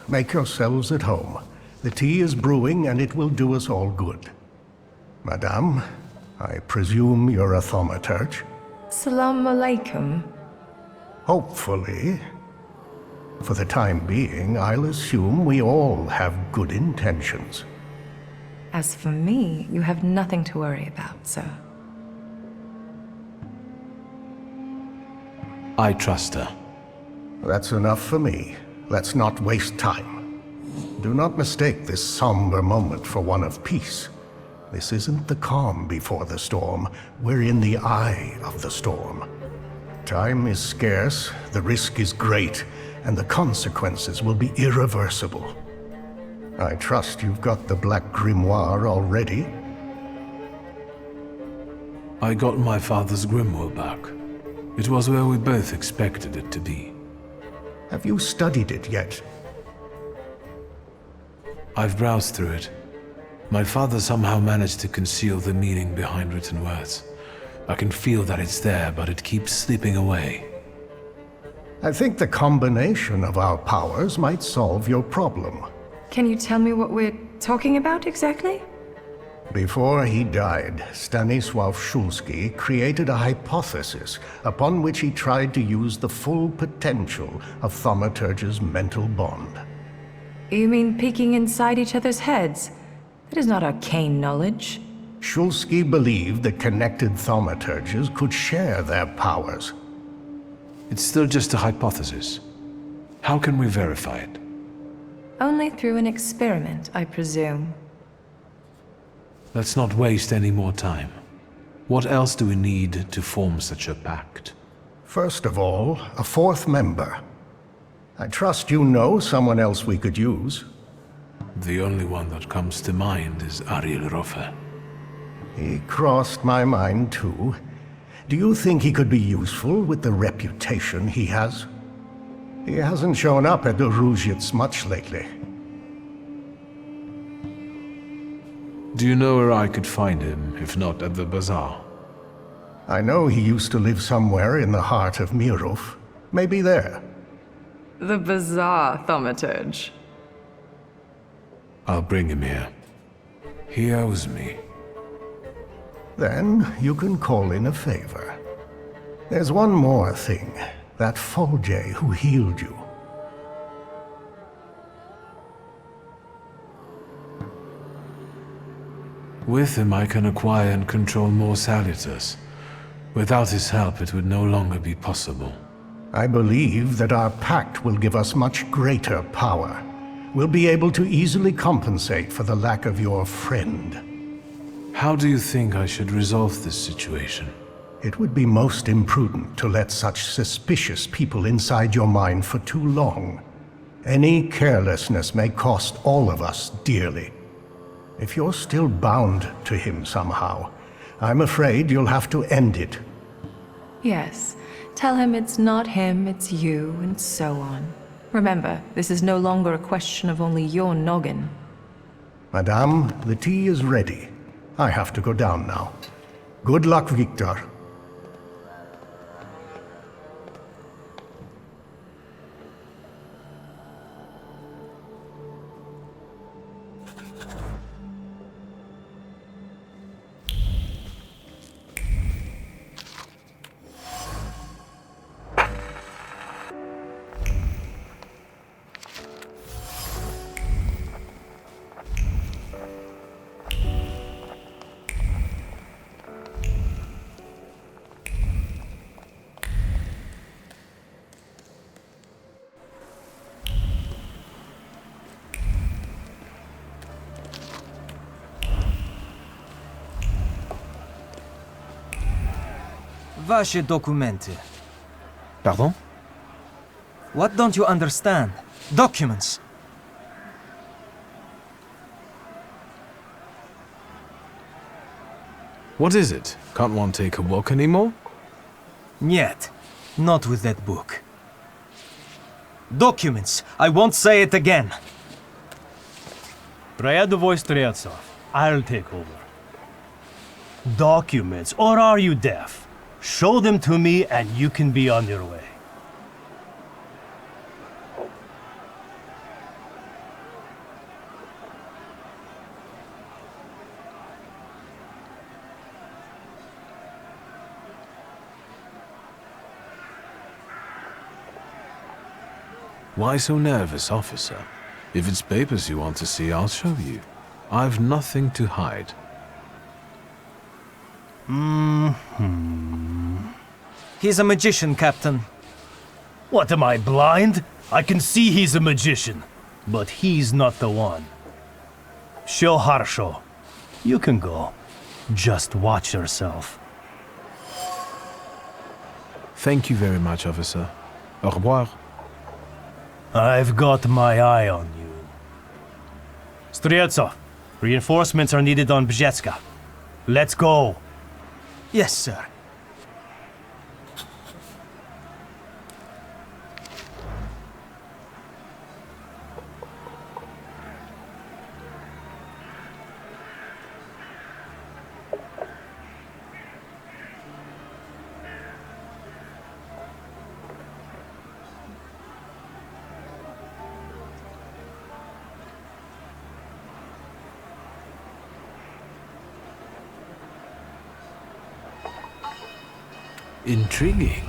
make yourselves at home. The tea is brewing and it will do us all good. Madame, I presume you're a thaumaturge? Salam alaikum. Hopefully. For the time being, I'll assume we all have good intentions. As for me, you have nothing to worry about, sir. I trust her. That's enough for me. Let's not waste time. Do not mistake this somber moment for one of peace. This isn't the calm before the storm. We're in the eye of the storm. Time is scarce, the risk is great, and the consequences will be irreversible. I trust you've got the Black Grimoire already? I got my father's grimoire back. It was where we both expected it to be. Have you studied it yet? I've browsed through it. My father somehow managed to conceal the meaning behind written words. I can feel that it's there, but it keeps slipping away. I think the combination of our powers might solve your problem. Can you tell me what we're talking about exactly? Before he died, Stanisław Szulski created a hypothesis upon which he tried to use the full potential of Thaumaturge's mental bond. You mean peeking inside each other's heads? That is not arcane knowledge. Szulski believed that connected Thaumaturges could share their powers. It's still just a hypothesis. How can we verify it? Only through an experiment, I presume. Let's not waste any more time. What else do we need to form such a pact? First of all, a fourth member. I trust you know someone else we could use. The only one that comes to mind is Ariel Rofe. He crossed my mind too. Do you think he could be useful with the reputation he has? He hasn't shown up at the Ruzhitz much lately. Do you know where I could find him, if not at the bazaar? I know he used to live somewhere in the heart of Mirov. Maybe there. The bizarre thaumaturge. I'll bring him here. He owes me. Then you can call in a favor. There's one more thing. That Folje who healed you. With him I can acquire and control more Salutars. Without his help it would no longer be possible. I believe that our pact will give us much greater power. We'll be able to easily compensate for the lack of your friend. How do you think I should resolve this situation? It would be most imprudent to let such suspicious people inside your mind for too long. Any carelessness may cost all of us dearly. If you're still bound to him somehow, I'm afraid you'll have to end it. Yes. Tell him it's not him, it's you, and so on. Remember, this is no longer a question of only your noggin. Madame, the tea is ready. I have to go down now. Good luck, Victor. Ваши документы. Pardon? What don't you understand? Documents. What is it? Can't one take a walk anymore? Нет, not with that book. Documents. I won't say it again. Рядовой Стрельцов. I'll take over. Documents, or are you deaf? Show them to me and you can be on your way. Why so nervous, officer? If it's papers you want to see, I'll show you. I've nothing to hide. He's a magician, Captain. What, am I blind? I can see he's a magician, but he's not the one. Всё хорошо. You can go. Just watch yourself. Thank you very much, officer. Au revoir. I've got my eye on you. Streltsov, reinforcements are needed on Bzetska. Let's go. Yes, sir. Intriguing.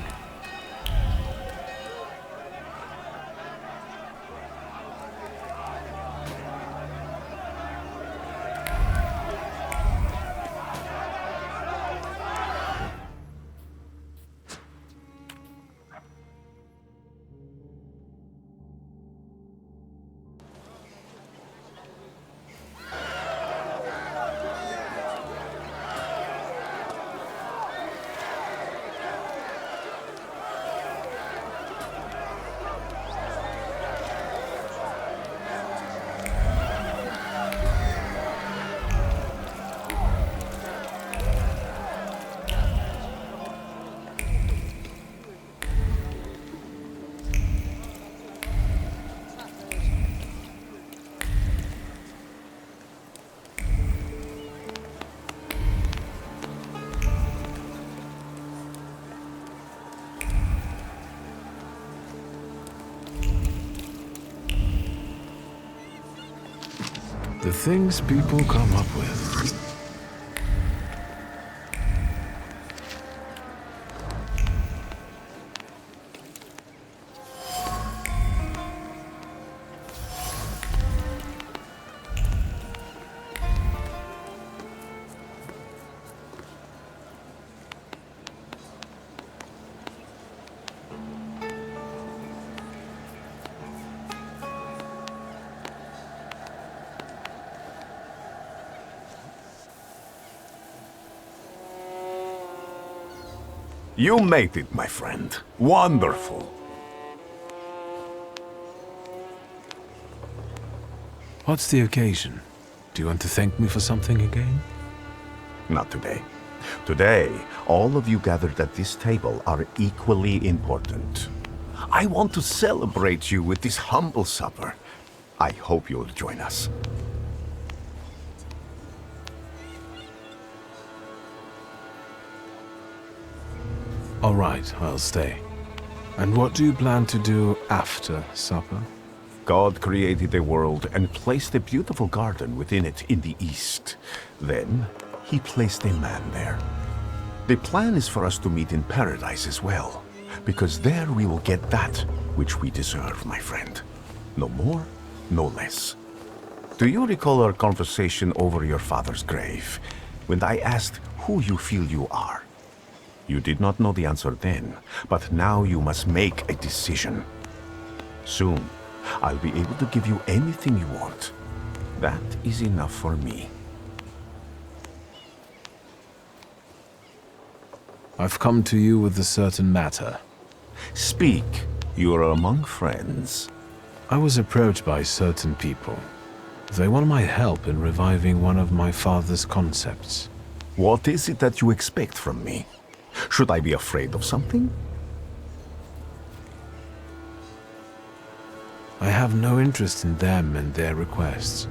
The things people come up with. You made it, my friend. Wonderful. What's the occasion? Do you want to thank me for something again? Not today. Today, all of you gathered at this table are equally important. I want to celebrate you with this humble supper. I hope you'll join us. All right, I'll stay. And what do you plan to do after supper? God created the world and placed a beautiful garden within it in the east. Then, he placed a man there. The plan is for us to meet in paradise as well, because there we will get that which we deserve, my friend. No more, no less. Do you recall our conversation over your father's grave, when I asked who you feel you are? You did not know the answer then, but now you must make a decision. Soon, I'll be able to give you anything you want. That is enough for me. I've come to you with a certain matter. Speak. You are among friends. I was approached by certain people. They want my help in reviving one of my father's concepts. What is it that you expect from me? Should I be afraid of something? I have no interest in them and their requests.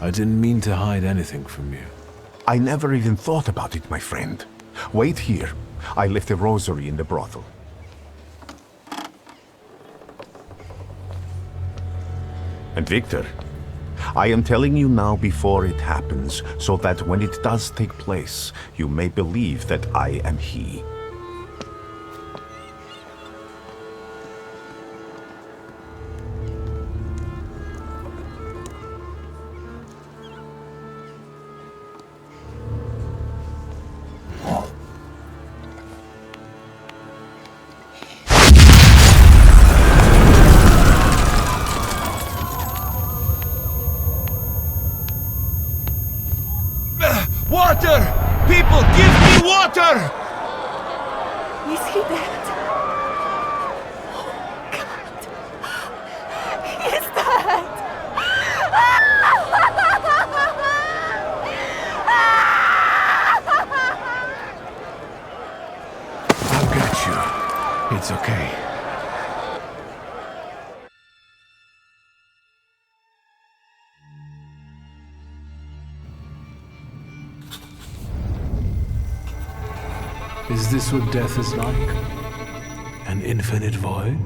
I didn't mean to hide anything from you. I never even thought about it, my friend. Wait here. I left a rosary in the brothel. And Victor, I am telling you now before it happens, so that when it does take place, you may believe that I am he. water! Is he dead? Oh, God. He's dead! I'll get you. It's okay. Is this what death is like? An infinite void?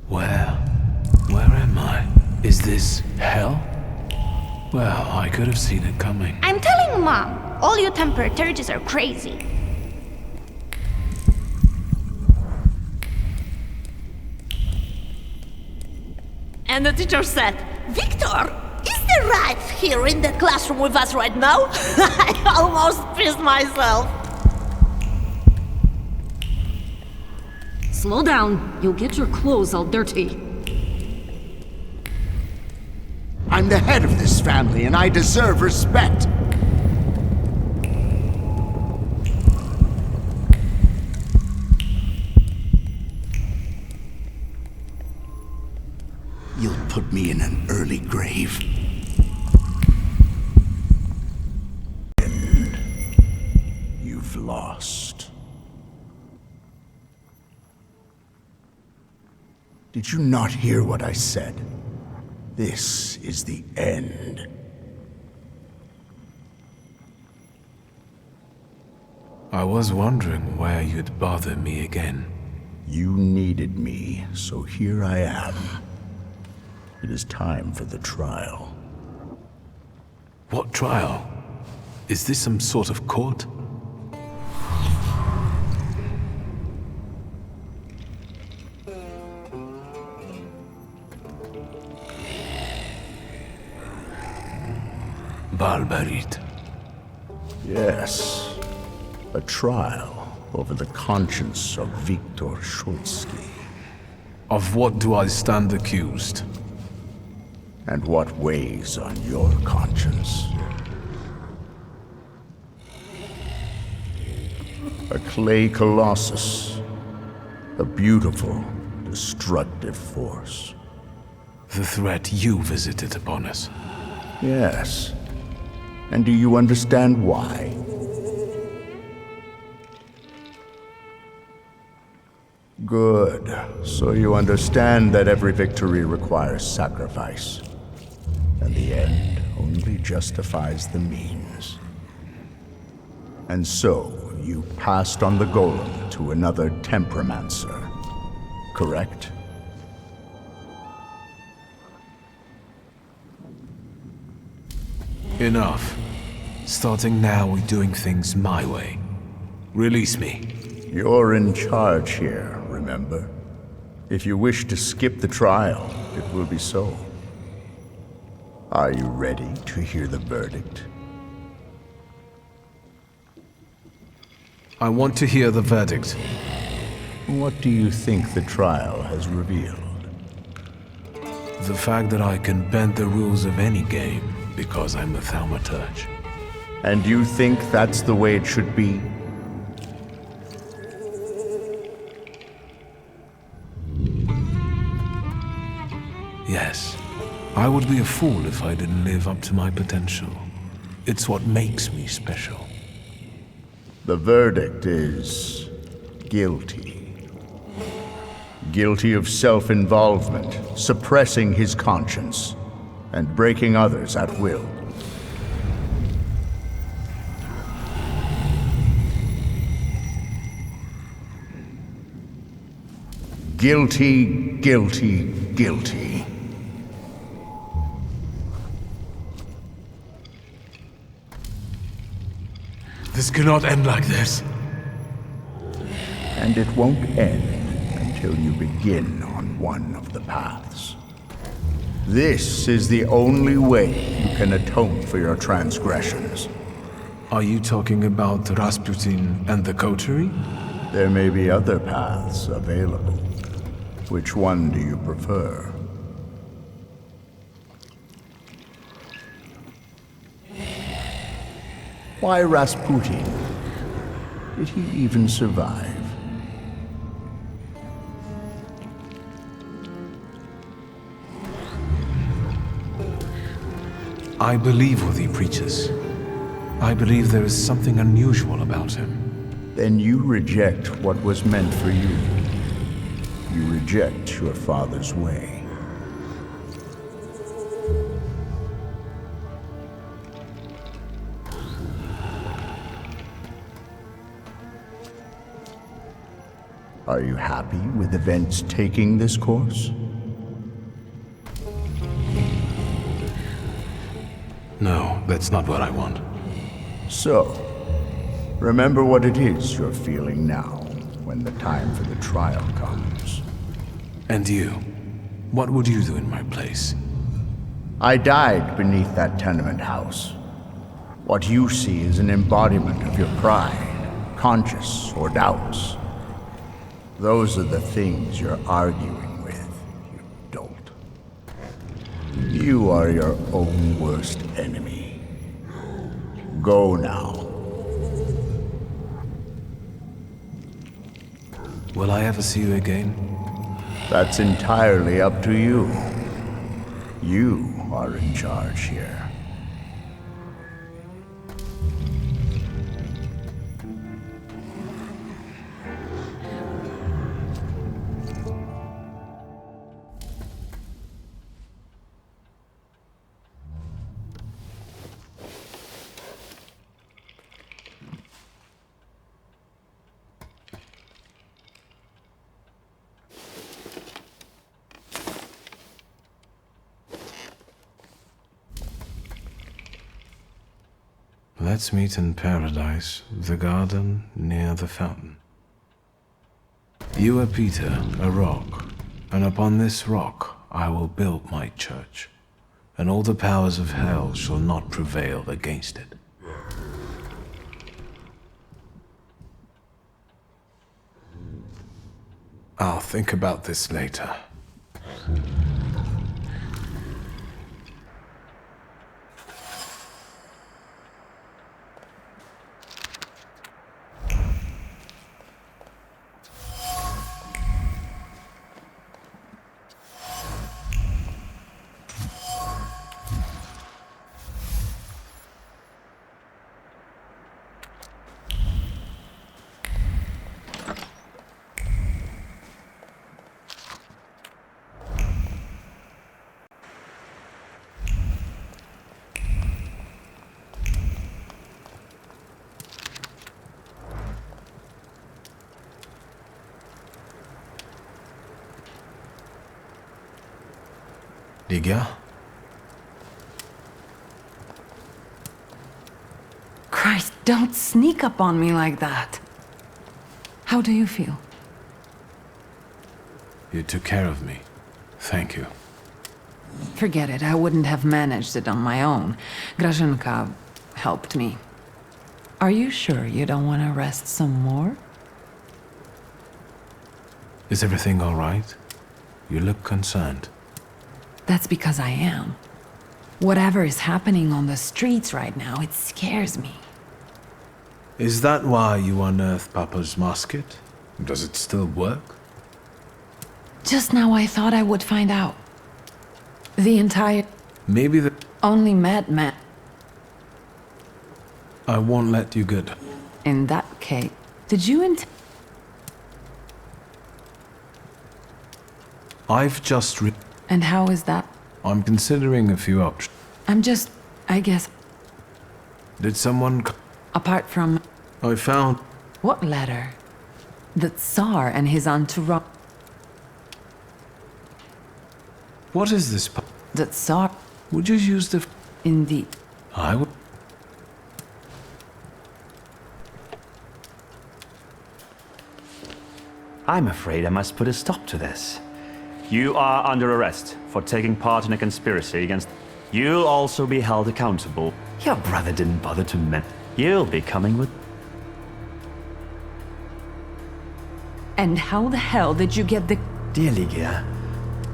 Where am I? Is this hell? Well, I could have seen it coming. I'm telling Mom, all you Thaumaturges are crazy. And the teacher said, Victor, is there right here in the classroom with us right now? I almost pissed myself. Slow down. You'll get your clothes all dirty. I'm the head of this family, and I deserve respect. You'll put me in an early grave. And you've lost. Did you not hear what I said? This is the end. I was wondering where you'd bother me again. You needed me, so here I am. It is time for the trial. What trial? Is this some sort of court? Barbarit. Yes, a trial over the conscience of Viktor Shulsky. Of what do I stand accused? And what weighs on your conscience? A clay colossus. A beautiful, destructive force. The threat you visited upon us. Yes. And do you understand why? Good. So you understand that every victory requires sacrifice. And the end only justifies the means. And so, you passed on the golem to another temperomancer, correct? Enough. Starting now, we're doing things my way. Release me. You're in charge here, remember? If you wish to skip the trial, it will be so. Are you ready to hear the verdict? I want to hear the verdict. What do you think the trial has revealed? The fact that I can bend the rules of any game because I'm a Thaumaturge. And you think that's the way it should be? Yes. I would be a fool if I didn't live up to my potential. It's what makes me special. The verdict is guilty. Guilty of self-involvement, suppressing his conscience, and breaking others at will. Guilty, guilty, guilty. This cannot end like this. And it won't end until you begin on one of the paths. This is the only way you can atone for your transgressions. Are you talking about Rasputin and the coterie? There may be other paths available. Which one do you prefer? Why Rasputin? Did he even survive? I believe what he preaches. I believe there is something unusual about him. Then you reject what was meant for you. You reject your father's way. Are you happy with events taking this course? No, that's not what I want. So, remember what it is you're feeling now, when the time for the trial comes. And you? What would you do in my place? I died beneath that tenement house. What you see is an embodiment of your pride, conscience, or doubts. Those are the things you're arguing with, you dolt. You are your own worst enemy. Go now. Will I ever see you again? That's entirely up to you. You are in charge here. Let's meet in paradise, the garden near the fountain. You are Peter, a rock, and upon this rock I will build my church, and all the powers of hell shall not prevail against it. I'll think about this later. Liga? Christ, don't sneak up on me like that. How do you feel? You took care of me. Thank you. Forget it, I wouldn't have managed it on my own. Grażynka helped me. Are you sure you don't want to rest some more? Is everything all right? You look concerned. That's because I am. Whatever is happening on the streets right now, it scares me. Is that why you unearthed Papa's musket? Does it still work? Just now I thought I would find out. The entire... Maybe the... Only madman. I won't let you get... In that case, did you I've just And how is that? I'm considering a few options. I'm just... I guess... Did someone... Apart from... I found... What letter? The Tsar and his entourage... What is this? The Tsar... Would you use the... Indeed. I would... I'm afraid I must put a stop to this. You are under arrest for taking part in a conspiracy against... You'll also be held accountable. Your brother didn't bother to You'll be coming with... And how the hell did you get the... Dear Ligia,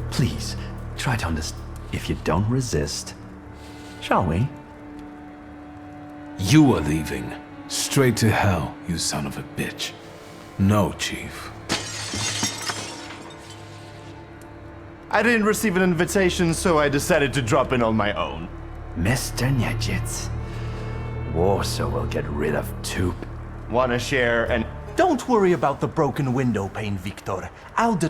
please, try to understand. If you don't resist, shall we? You are leaving. Straight to hell, you son of a bitch. No, Chief. I didn't receive an invitation, so I decided to drop in on my own. Mr. Nyajits, Warsaw will get rid of two. Wanna share and... Don't worry about the broken window pane, Victor. I'll do...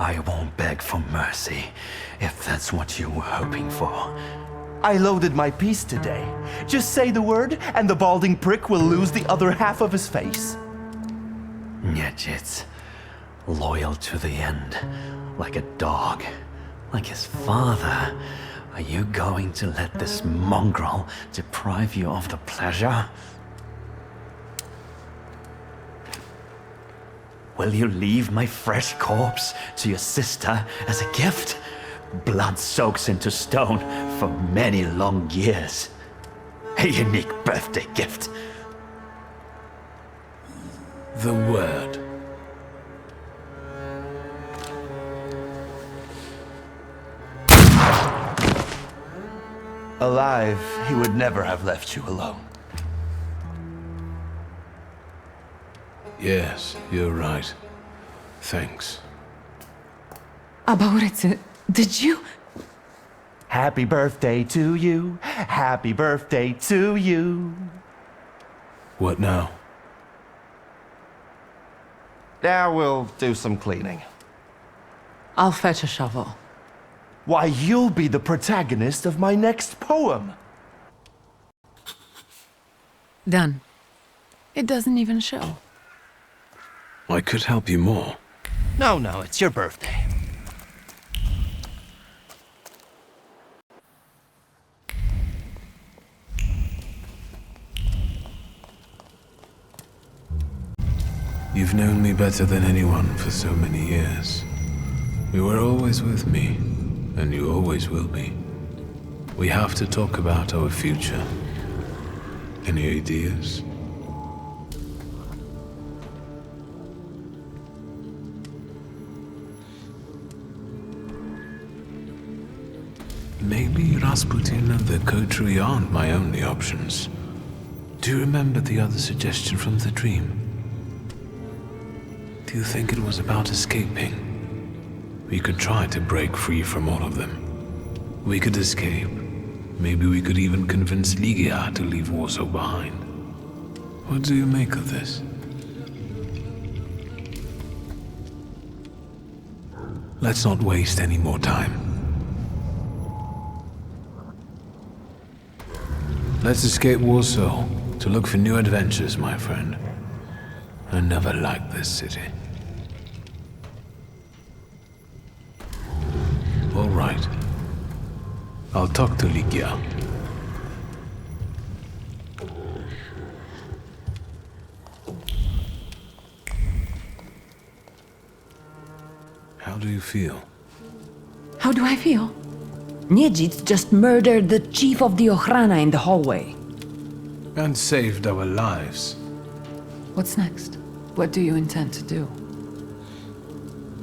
I won't beg for mercy, if that's what you were hoping for. I loaded my piece today. Just say the word, and the balding prick will lose the other half of his face. Nyajits, loyal to the end, like a dog, like his father. Are you going to let this mongrel deprive you of the pleasure? Will you leave my fresh corpse to your sister as a gift? Blood soaks into stone for many long years. A unique birthday gift. The word. Alive, he would never have left you alone. Yes, you're right. Thanks. About it, did you? Happy birthday to you. Happy birthday to you. What now? Now we'll do some cleaning. I'll fetch a shovel. Why, you'll be the protagonist of my next poem. Done. It doesn't even show. I could help you more. No, it's your birthday. You've known me better than anyone for so many years. You were always with me, and you always will be. We have to talk about our future. Any ideas? Maybe Rasputin and the coterie aren't my only options. Do you remember the other suggestion from the dream? Do you think it was about escaping? We could try to break free from all of them. We could escape. Maybe we could even convince Ligia to leave Warsaw behind. What do you make of this? Let's not waste any more time. Let's escape Warsaw to look for new adventures, my friend. I never liked this city. All right. I'll talk to Ligia. How do you feel? How do I feel? Niedzit just murdered the chief of the Ochrana in the hallway. And saved our lives. What's next? What do you intend to do?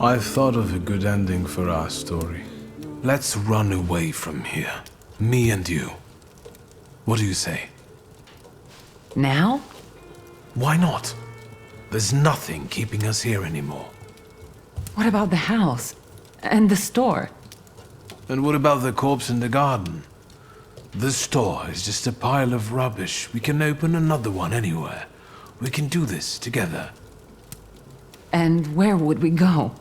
I've thought of a good ending for our story. Let's run away from here. Me and you. What do you say? Now? Why not? There's nothing keeping us here anymore. What about the house? And the store? And what about the corpse in the garden? The store is just a pile of rubbish. We can open another one anywhere. We can do this together. And where would we go?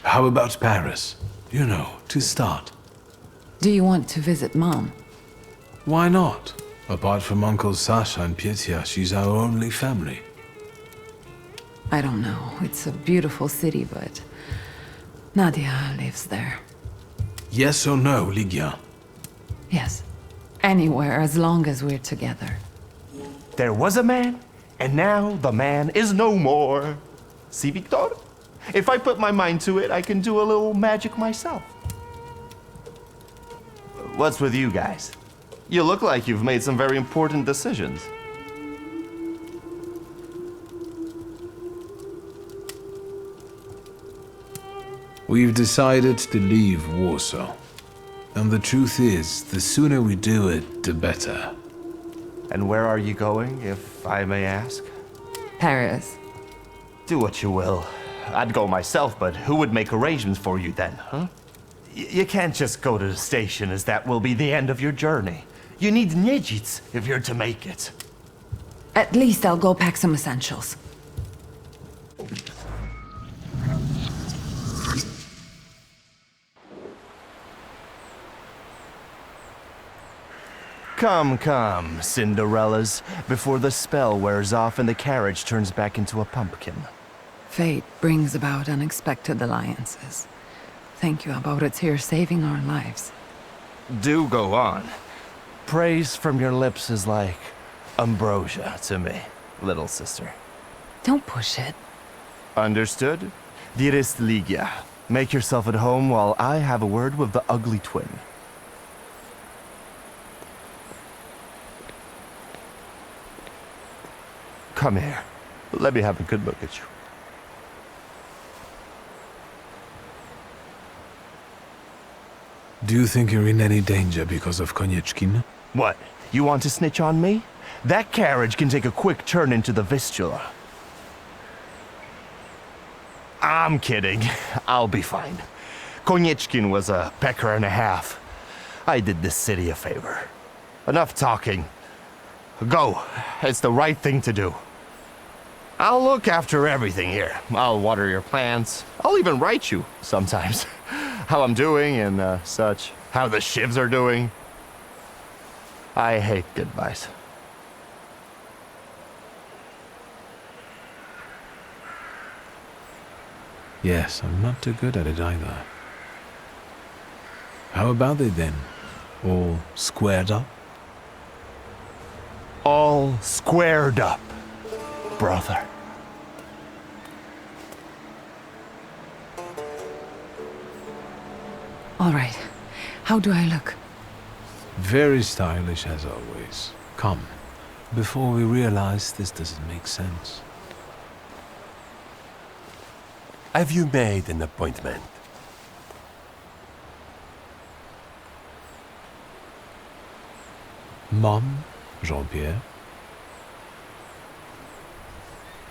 How about Paris? You know, to start. Do you want to visit Mom? Why not? Apart from Uncle Sasha and Pietia, she's our only family. I don't know. It's a beautiful city, but Nadia lives there. Yes or no, Ligia? Yes. Anywhere, as long as we're together. There was a man, and now the man is no more. See, Victor? If I put my mind to it, I can do a little magic myself. What's with you guys? You look like you've made some very important decisions. We've decided to leave Warsaw. And the truth is, the sooner we do it, the better. And where are you going, if I may ask? Paris. Do what you will. I'd go myself, but who would make arrangements for you then, huh? You can't just go to the station, as that will be the end of your journey. You need Niedzits if you're to make it. At least I'll go pack some essentials. Come, come, Cinderellas, before the spell wears off and the carriage turns back into a pumpkin. Fate brings about unexpected alliances. Thank you, Abauretir, saving our lives. Do go on. Praise from your lips is like ambrosia to me, little sister. Don't push it. Understood? Dearest Ligia, make yourself at home while I have a word with the ugly twin. Come here. Let me have a good look at you. Do you think you're in any danger because of Konieczkin? What? You want to snitch on me? That carriage can take a quick turn into the Vistula. I'm kidding. I'll be fine. Konieczkin was a pecker and a half. I did this city a favor. Enough talking. Go. It's the right thing to do. I'll look after everything here. I'll water your plants. I'll even write you sometimes. How I'm doing and such. How the shivs are doing. I hate goodbyes. Yes, I'm not too good at it either. How about they then? All squared up? All squared up, brother. All right. How do I look? Very stylish as always. Come, before we realize this doesn't make sense. Have you made an appointment? Mom, Jean-Pierre?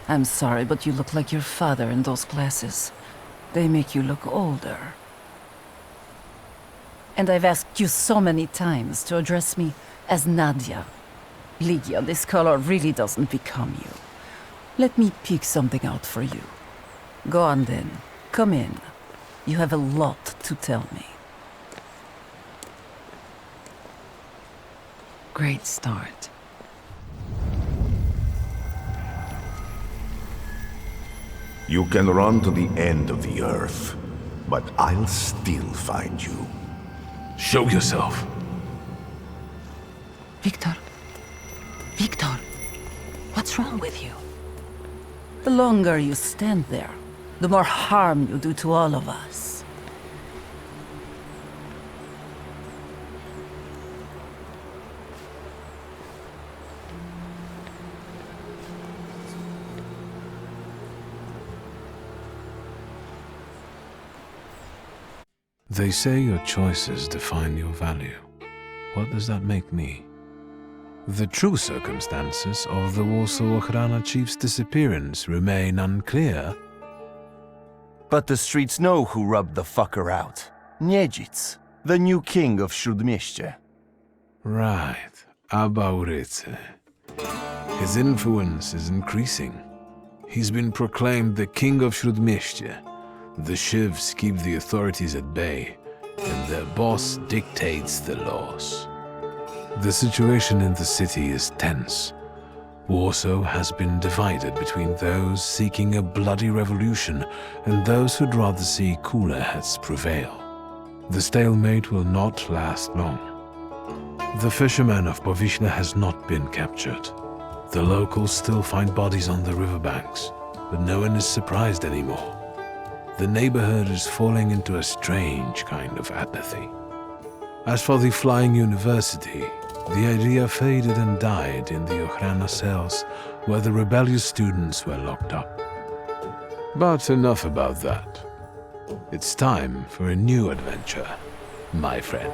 I'm sorry, but you look like your father in those glasses. They make you look older. And I've asked you so many times to address me as Nadia. Lydia, this color really doesn't become you. Let me pick something out for you. Go on then. Come in. You have a lot to tell me. Great start. You can run to the end of the earth, but I'll still find you. Show yourself. Victor. Victor. What's wrong with you? The longer you stand there, the more harm you do to all of us. They say your choices define your value. What does that make me? The true circumstances of the Warsaw Ochrana chief's disappearance remain unclear. But the streets know who rubbed the fucker out. Niedzic, the new king of Śródmieście. Right, Abauryce. His influence is increasing. He's been proclaimed the king of Śródmieście. The Shivs keep the authorities at bay, and their boss dictates the laws. The situation in the city is tense. Warsaw has been divided between those seeking a bloody revolution and those who'd rather see cooler heads prevail. The stalemate will not last long. The fisherman of Powierzchnia has not been captured. The locals still find bodies on the riverbanks, but no one is surprised anymore. The neighborhood is falling into a strange kind of apathy. As for the Flying University, the idea faded and died in the Ochrana cells where the rebellious students were locked up. But enough about that. It's time for a new adventure, my friend.